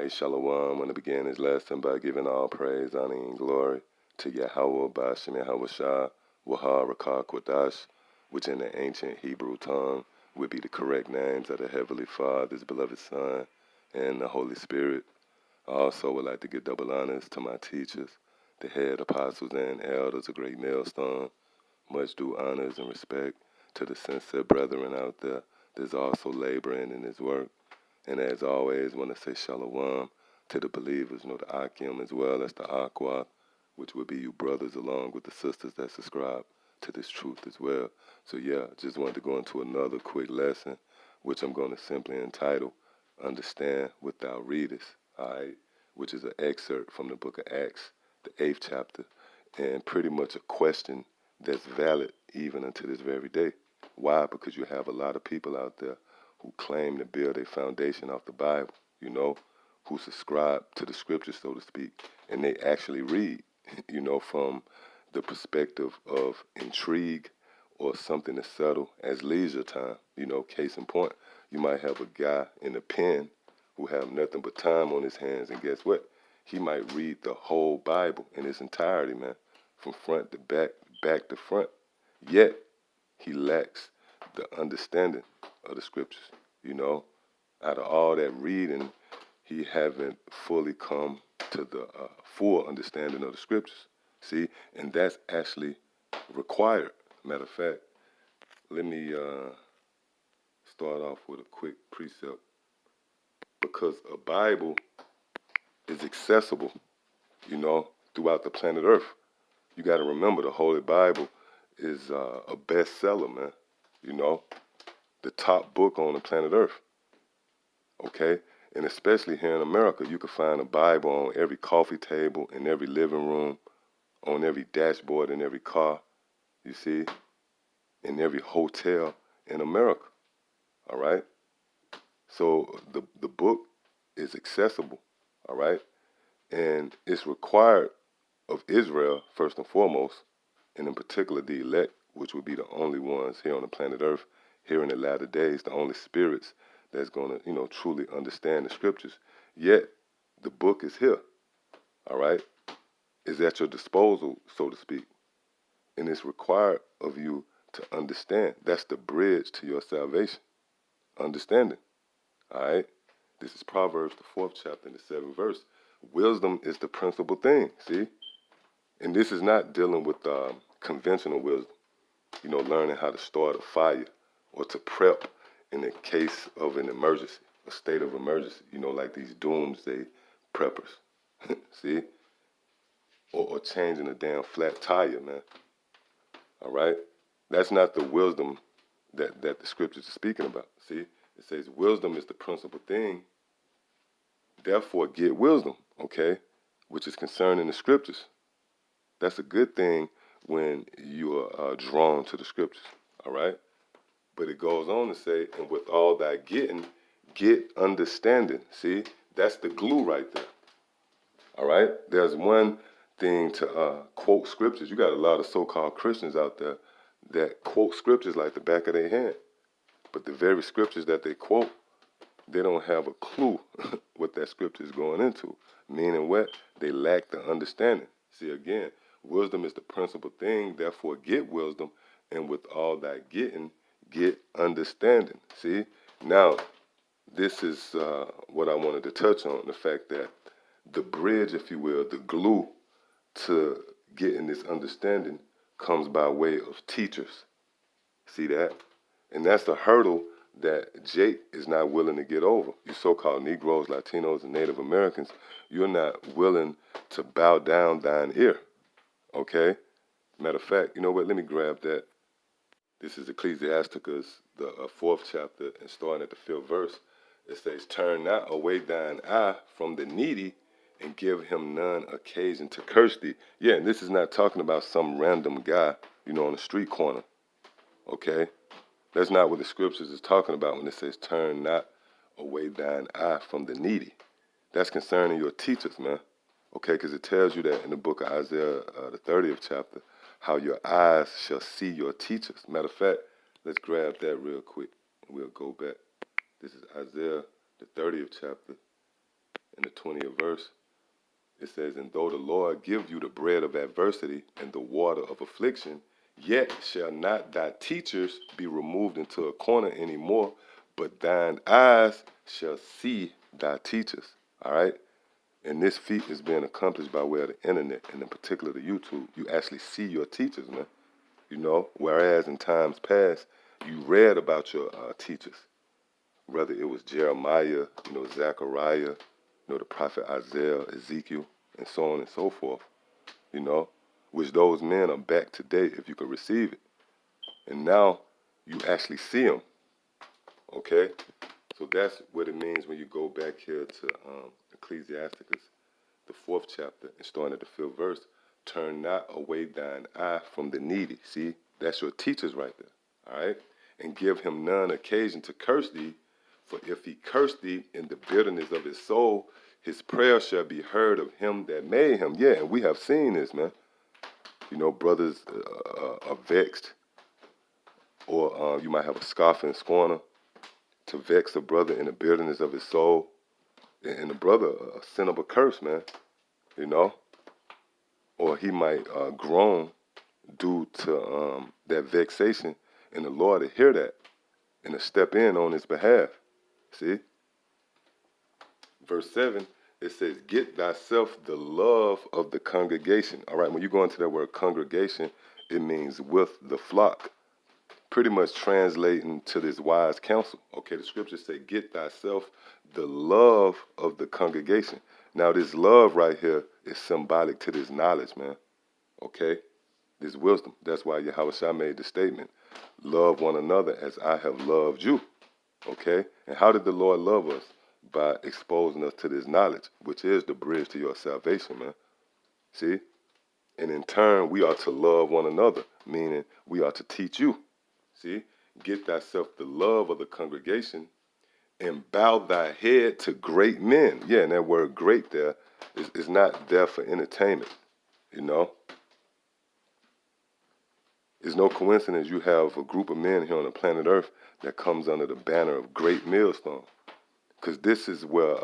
Shalom. I want to begin this lesson by giving all praise, honor, and glory to Yahweh, Bashem, Yahweh Shah, Wahar, Rakah, Quadash, which in the ancient Hebrew tongue would be the correct names of the Heavenly Father, His beloved Son, and the Holy Spirit. I also would like to give double honors to my teachers, the head apostles and elders of Great Millstone. Much due honors and respect to the sincere brethren out there that's also laboring in His work. And as always, want to say shalom to the believers, the Akim as well as the Aqua, which would be you brothers along with the sisters that subscribe to this truth as well. So yeah, just wanted to go into another quick lesson, which I'm going to simply entitle, Understand Without Readest, all right, which is an excerpt from the book of Acts, the 8th chapter, and pretty much a question that's valid even unto this very day. Why? Because you have a lot of people out there who claim to build a foundation off the Bible, who subscribe to the scriptures, so to speak, and they actually read, from the perspective of intrigue or something as subtle as leisure time. Case in point, you might have a guy in a pen who have nothing but time on his hands, and guess what? He might read the whole Bible in its entirety, man, from front to back, back to front, yet he lacks the understanding of the scriptures. Out of all that reading, he haven't fully come to the full understanding of the scriptures. See, and that's actually required. Matter of fact, let me start off with a quick precept. Because a Bible is accessible, throughout the planet Earth. You got to remember the Holy Bible is a bestseller, man. The top book on the planet Earth. Okay? And especially here in America, you can find a Bible on every coffee table, in every living room, on every dashboard in every car, you see, in every hotel in America. All right? So the book is accessible, all right? And it's required of Israel, first and foremost, and in particular the elect, which would be the only ones here on the planet Earth, here in the latter days, the only spirits that's going to, truly understand the scriptures. Yet, the book is here, all right? It's at your disposal, so to speak. And it's required of you to understand. That's the bridge to your salvation. Understanding, all right? This is Proverbs, the 4th chapter, and the 7th verse. Wisdom is the principal thing, see? And this is not dealing with conventional wisdom, learning how to start a fire or to prep in the case of an emergency, a state of emergency, like these doomsday preppers, see? Or changing a damn flat tire, man, all right? That's not the wisdom that the scriptures are speaking about, see? It says wisdom is the principal thing, therefore get wisdom, okay, which is concerning the scriptures. That's a good thing when you are drawn to the scriptures, all right? But it goes on to say, and with all that getting, get understanding. See, that's the glue right there, all right? There's one thing to quote scriptures. You got a lot of so-called Christians out there that quote scriptures like the back of their hand. But the very scriptures that they quote, they don't have a clue what that scripture is going into. Meaning what? They lack the understanding. See, again, wisdom is the principal thing, therefore get wisdom, and with all that getting, get understanding. See? Now, this is what I wanted to touch on, the fact that the bridge, if you will, the glue to getting this understanding comes by way of teachers. See that? And that's the hurdle that Jake is not willing to get over. You so-called Negroes, Latinos, and Native Americans, you're not willing to bow down thine ear, okay? Matter of fact, you know what? Let me grab that. This is Ecclesiasticus, the 4th chapter, and starting at the 5th verse. It says, turn not away thine eye from the needy and give him none occasion to curse thee. Yeah, and this is not talking about some random guy, on the street corner, okay? That's not what the scriptures is talking about when it says, turn not away thine eye from the needy. That's concerning your teachers, man. Okay, because it tells you that in the book of Isaiah, the 30th chapter, how your eyes shall see your teachers. Matter of fact, let's grab that real quick, and we'll go back. This is Isaiah, the 30th chapter, and the 20th verse, it says, and though the Lord give you the bread of adversity and the water of affliction, yet shall not thy teachers be removed into a corner anymore, but thine eyes shall see thy teachers. All right? And this feat is being accomplished by way of the internet, and in particular the YouTube. You actually see your teachers, man. You know, whereas in times past, you read about your teachers, whether it was Jeremiah, Zechariah, the prophet Isaiah, Ezekiel, and so on and so forth, which those men are back today if you can receive it. And now you actually see them, okay? So that's what it means when you go back here to Ecclesiasticus, the 4th chapter, and starting at the 5th verse. Turn not away thine eye from the needy. See, that's your teachers right there, all right? And give him none occasion to curse thee, for if he curse thee in the bitterness of his soul, his prayer shall be heard of him that made him. Yeah, and we have seen this, man. Brothers are vexed, or you might have a scoffing scorner to vex a brother in the bitterness of his soul, and the brother send up a curse, man, or he might groan due to that vexation, and the Lord to hear that and to step in on his behalf. See? Verse 7, it says, get thyself the love of the congregation. All right, when you go into that word congregation, it means with the flock. Pretty much translating to this wise counsel. Okay, the scriptures say, get thyself the love of the congregation. Now, this love right here is symbolic to this knowledge, man. Okay? This wisdom. That's why Yahushua made the statement, love one another as I have loved you. Okay? And how did the Lord love us? By exposing us to this knowledge, which is the bridge to your salvation, man. See? And in turn, we are to love one another, meaning we are to teach you. See? Get thyself the love of the congregation and bow thy head to great men. Yeah, and that word great there is not there for entertainment, It's no coincidence you have a group of men here on the planet Earth that comes under the banner of Great Millstone. Because this is where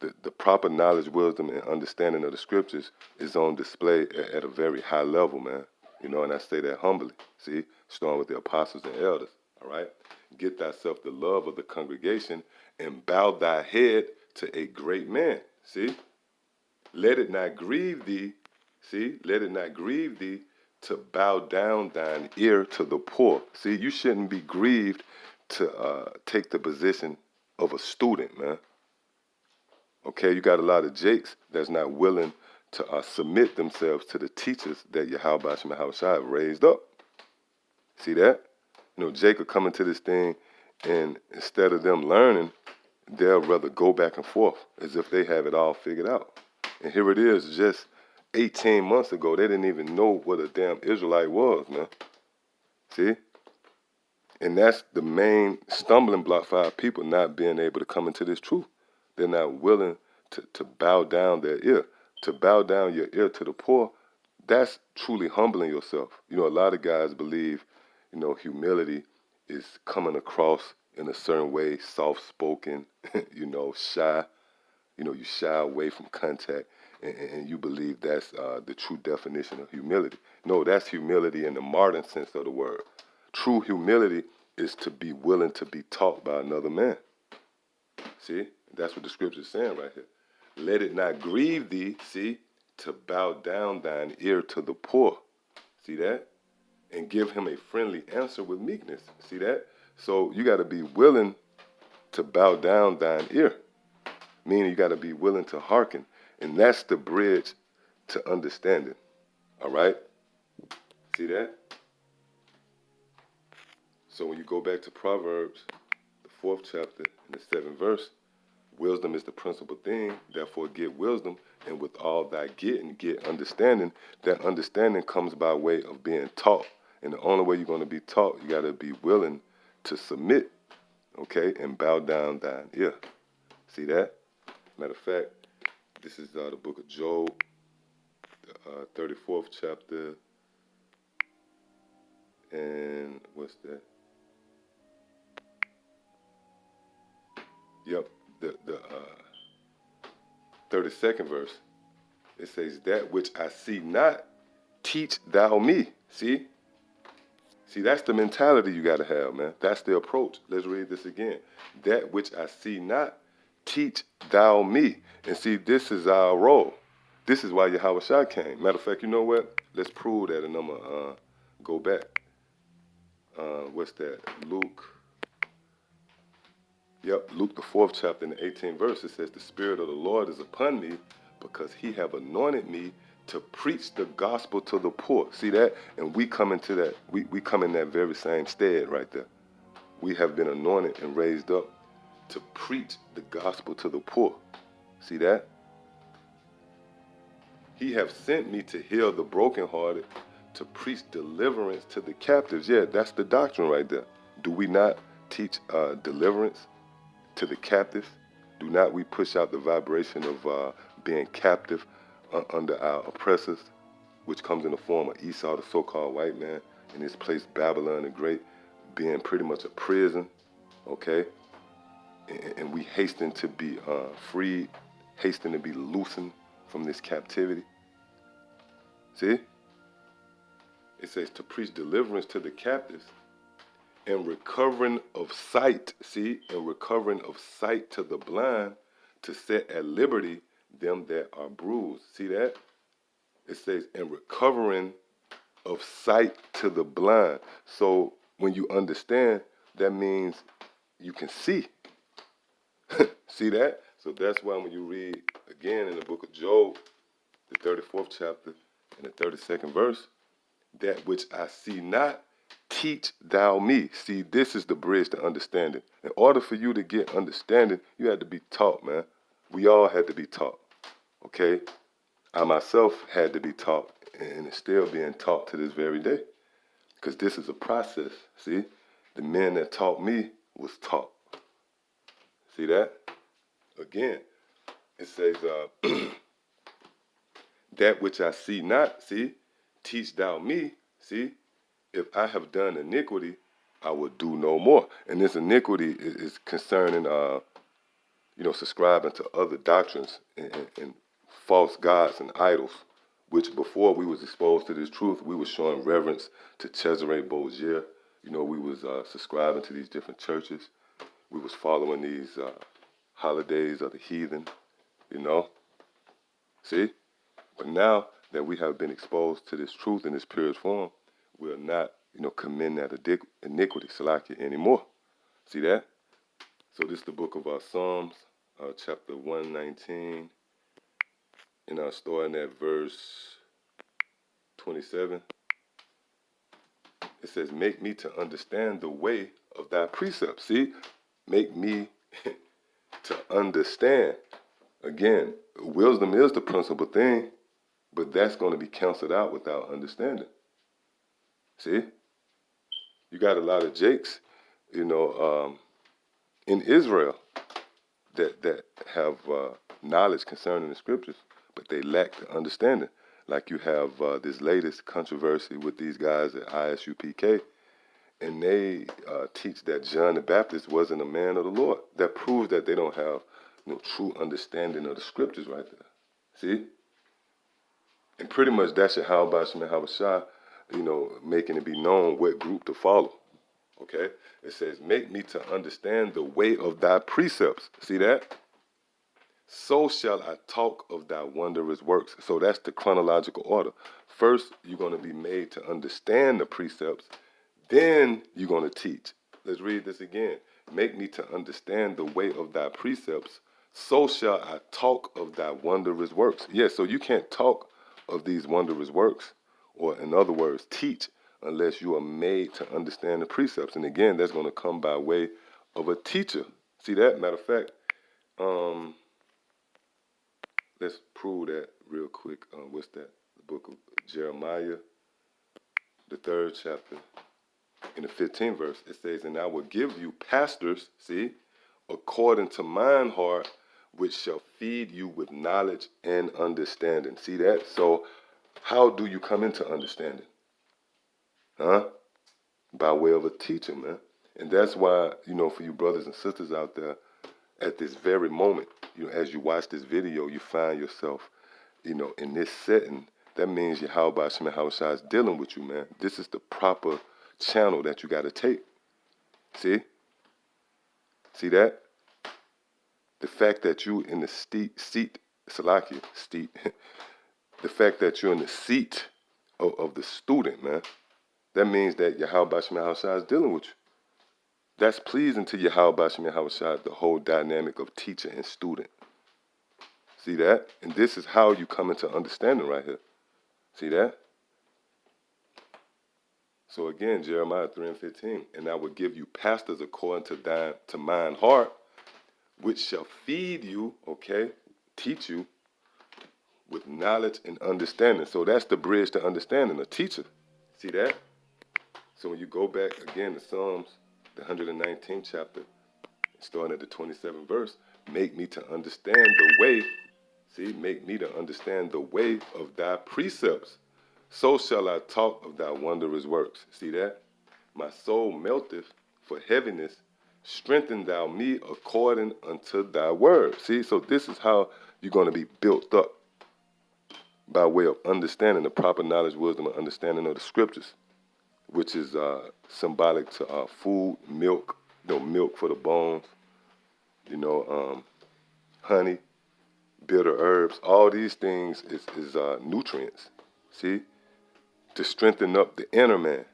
the proper knowledge, wisdom, and understanding of the scriptures is on display at a very high level, man. And I say that humbly. See, starting with the apostles and elders, all right? Get thyself the love of the congregation and bow thy head to a great man. See? Let it not grieve thee. See? Let it not grieve thee to bow down thine ear to the poor. See, you shouldn't be grieved to take the position of a student, man. Okay, you got a lot of jakes that's not willing to submit themselves to the teachers that Yahweh have raised up. See that? Jake will come into this thing, and instead of them learning, they'll rather go back and forth as if they have it all figured out. And here it is, just 18 months ago, they didn't even know what a damn Israelite was, man. See? And that's the main stumbling block for our people not being able to come into this truth. They're not willing to bow down their ear. To bow down your ear to the poor, that's truly humbling yourself. A lot of guys believe, humility is coming across in a certain way, soft-spoken, shy. You shy away from contact, and you believe that's the true definition of humility. No, that's humility in the modern sense of the word. True humility is to be willing to be taught by another man. See? That's what the scripture is saying right here. Let it not grieve thee, see, to bow down thine ear to the poor. See that? And give him a friendly answer with meekness. See that? So you got to be willing to bow down thine ear. Meaning you got to be willing to hearken. And that's the bridge to understanding. All right? See that? So when you go back to Proverbs, the 4th chapter and the 7th verse, wisdom is the principal thing, therefore get wisdom, and with all thy getting, get understanding. That understanding comes by way of being taught. And the only way you're going to be taught, you got to be willing to submit, okay, and bow down thine ear. See that? Matter of fact, this is the book of Job, the 34th chapter, and what's that? Yep, 32nd verse. It says, that which I see not, teach thou me. See? See, that's the mentality you got to have, man. That's the approach. Let's read this again. That which I see not, teach thou me. And see, this is our role. This is why Yahweh Shai came. Matter of fact, you know what? Let's prove that, and I'm going to go back. What's that? Luke. Yep, Luke the 4th chapter and the 18th verse. It says, the Spirit of the Lord is upon me because he have anointed me to preach the gospel to the poor. See that? And we come into that. We come in that very same stead right there. We have been anointed and raised up to preach the gospel to the poor. See that? He have sent me to heal the brokenhearted, to preach deliverance to the captives. Yeah, that's the doctrine right there. Do we not teach deliverance to the captives? Do not we push out the vibration of being captive under our oppressors, which comes in the form of Esau, the so-called white man, in this place Babylon the Great, being pretty much a prison, okay? And we hasten to be freed, hasten to be loosened from this captivity. See? It says to preach deliverance to the captives and recovering of sight, see? And recovering of sight to the blind, to set at liberty them that are bruised. See that? It says, and recovering of sight to the blind. So when you understand, that means you can see. See that? So that's why when you read again in the book of Job, the 34th chapter and the 32nd verse, that which I see not, teach thou me. See, this is the bridge to understanding. In order for you to get understanding, you had to be taught, man. We all had to be taught, okay? I myself had to be taught, and it's still being taught to this very day, because this is a process, see? The men that taught me was taught. See that? Again, it says, that which I see not, see, teach thou me, see, if I have done iniquity, I will do no more. And this iniquity is concerning, subscribing to other doctrines and false gods and idols, which before we was exposed to this truth, we was showing reverence to Cesare Borgia. You know, we was subscribing to these different churches. We was following these holidays of the heathen, you know. See? But now that we have been exposed to this truth in this purest form, we are not, committing that iniquity, Salakia, anymore. See that? So this is the book of Psalms, chapter 119, and starting at verse 27. It says, make me to understand the way of thy precepts. See? Make me to understand. Again, wisdom is the principal thing, but that's going to be canceled out without understanding. See? You got a lot of Jakes, in Israel that have knowledge concerning the scriptures, but they lack the understanding. Like you have this latest controversy with these guys at ISUPK, and they teach that John the Baptist wasn't a man of the Lord. That proves that they don't have true understanding of the scriptures right there. See? And pretty much that's your how about Shema Shai, making it be known what group to follow. Okay? It says, make me to understand the way of thy precepts. See that? So shall I talk of thy wondrous works. So that's the chronological order. First, you're going to be made to understand the precepts. Then you're going to teach. Let's read this again. Make me to understand the way of thy precepts. So shall I talk of thy wondrous works. Yes, so you can't talk of these wondrous works, or in other words, teach, unless you are made to understand the precepts. And again, that's going to come by way of a teacher. See that? Matter of fact, let's prove that real quick. What's that? The book of Jeremiah, the 3rd chapter, in the 15th verse. It says, and I will give you pastors, see, according to mine heart, which shall feed you with knowledge and understanding. See that? So how do you come into understanding? By way of a teacher, man. And that's why, for you brothers and sisters out there, At this very moment, as you watch this video, you find yourself, in this setting. That means Yahweh Shem Yahushua is dealing with you, man. This is the proper channel that you got to take. See? See that? The fact that you in the seat, Salakia, seat, the fact that you're in the seat of the student, man, that means that Yahweh Shem Yahushua is dealing with you. That's pleasing to Yahweh Shem Yahushua, the whole dynamic of teacher and student. See that? And this is how you come into understanding right here. See that? So again, Jeremiah 3:15, and I will give you pastors according to mine heart, which shall feed you, okay, teach you with knowledge and understanding. So that's the bridge to understanding, a teacher. See that? So when you go back again to Psalms, the 119th chapter, starting at the 27th verse, make me to understand the way, see, make me to understand the way of thy precepts. So shall I talk of thy wondrous works. See that? My soul melteth for heaviness. Strengthen thou me according unto thy word. See, so this is how you're going to be built up, by way of understanding the proper knowledge, wisdom, and understanding of the scriptures, which is symbolic to food, milk, milk for the bones, honey, bitter herbs. All these things is nutrients, see, to strengthen up the inner man.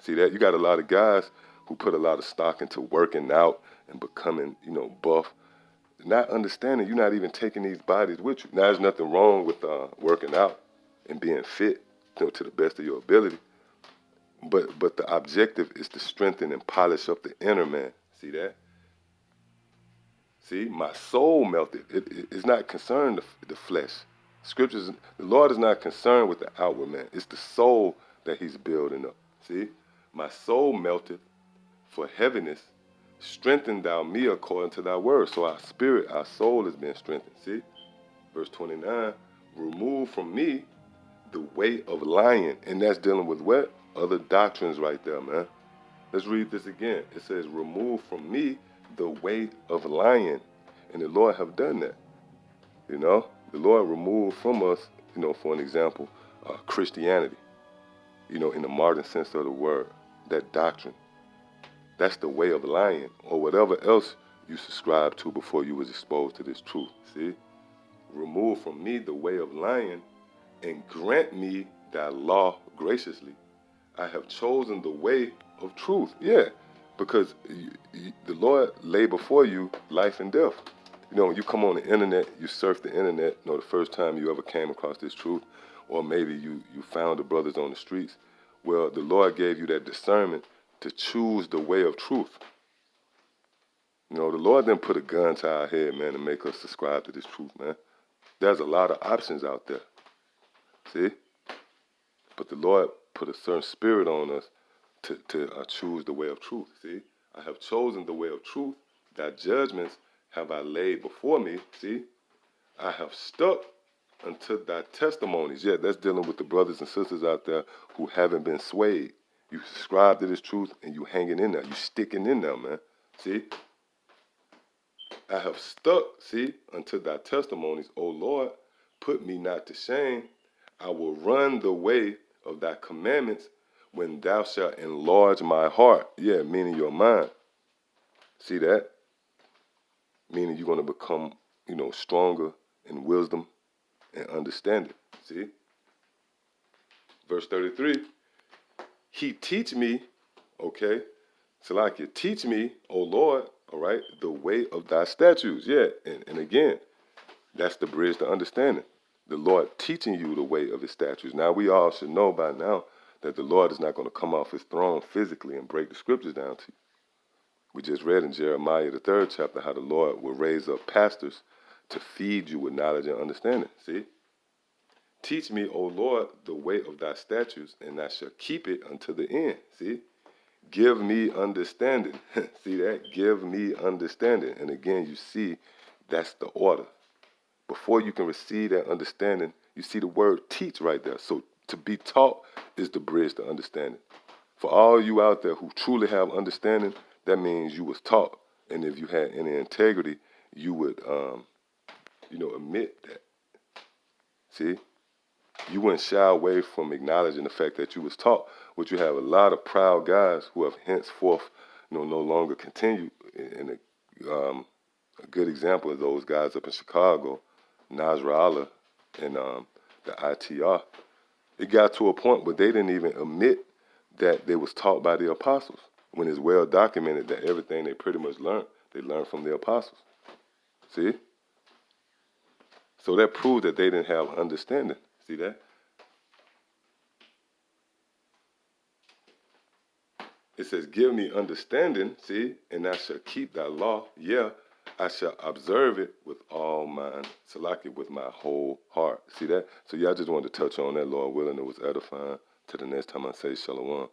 See that? You got a lot of guys who put a lot of stock into working out and becoming, buff, not understanding you're not even taking these bodies with you. Now, there's nothing wrong with working out and being fit, to the best of your ability. But the objective is to strengthen and polish up the inner man. See that? See, my soul melted. It's not concerned the flesh. Scriptures, the Lord is not concerned with the outward man. It's the soul that he's building up. See, my soul melted for heaviness. Strengthen thou me according to thy word. So our spirit, our soul is being strengthened. See, verse 29, remove from me the way of lying. And that's dealing with what? Other doctrines right there, man. Let's read this again. It says, remove from me the way of lying. And the Lord have done that. The Lord removed from us, for an example, Christianity, in the modern sense of the word, that doctrine. That's the way of lying, or whatever else you subscribe to before you was exposed to this truth. See? Remove from me the way of lying and grant me thy law graciously. I have chosen the way of truth. Yeah, because the Lord lay before you life and death. When you come on the internet, you surf the internet, the first time you ever came across this truth, or maybe you found the brothers on the streets. Well, the Lord gave you that discernment to choose the way of truth. The Lord didn't put a gun to our head, man, to make us subscribe to this truth, man. There's a lot of options out there. See? But the Lord put a certain spirit on us to choose the way of truth. See? I have chosen the way of truth. Thy judgments have I laid before me. See? I have stuck unto thy testimonies. Yeah, that's dealing with the brothers and sisters out there who haven't been swayed. You subscribe to this truth and you hanging in there. You sticking in there, man. See? I have stuck, see, unto thy testimonies. O Lord, put me not to shame. I will run the way of thy commandments when thou shalt enlarge my heart. Yeah, meaning your mind. See that? Meaning you're going to become, stronger in wisdom and understanding. See? Verse 33. He teach me, okay, Salakia, teach me, O Lord, all right, the way of thy statutes. Yeah, and again, that's the bridge to understanding. The Lord teaching you the way of his statutes. Now, we all should know by now that the Lord is not going to come off his throne physically and break the scriptures down to you. We just read in Jeremiah, the 3rd chapter, how the Lord will raise up pastors to feed you with knowledge and understanding. See? Teach me, O Lord, the way of thy statutes, and I shall keep it unto the end. See? Give me understanding. See that? Give me understanding. And again, you see, that's the order. Before you can receive that understanding, you see the word teach right there. So to be taught is the bridge to understanding. For all you out there who truly have understanding, that means you was taught. And if you had any integrity, you would, admit that. See? You wouldn't shy away from acknowledging the fact that you was taught, which you have a lot of proud guys who have henceforth, no longer continued. And a good example of those guys up in Chicago, Nasra Allah and the ITR. It got to a point where they didn't even admit that they was taught by the apostles, when it's well documented that everything they pretty much learned, they learned from the apostles. See? So that proved that they didn't have understanding. See that? It says, give me understanding, see, and I shall keep thy law. Yeah, I shall observe it with all mine, Salaki, with my whole heart. See that? So yeah, I just wanted to touch on that, Lord willing. It was edifying. To the next time I say Shalom.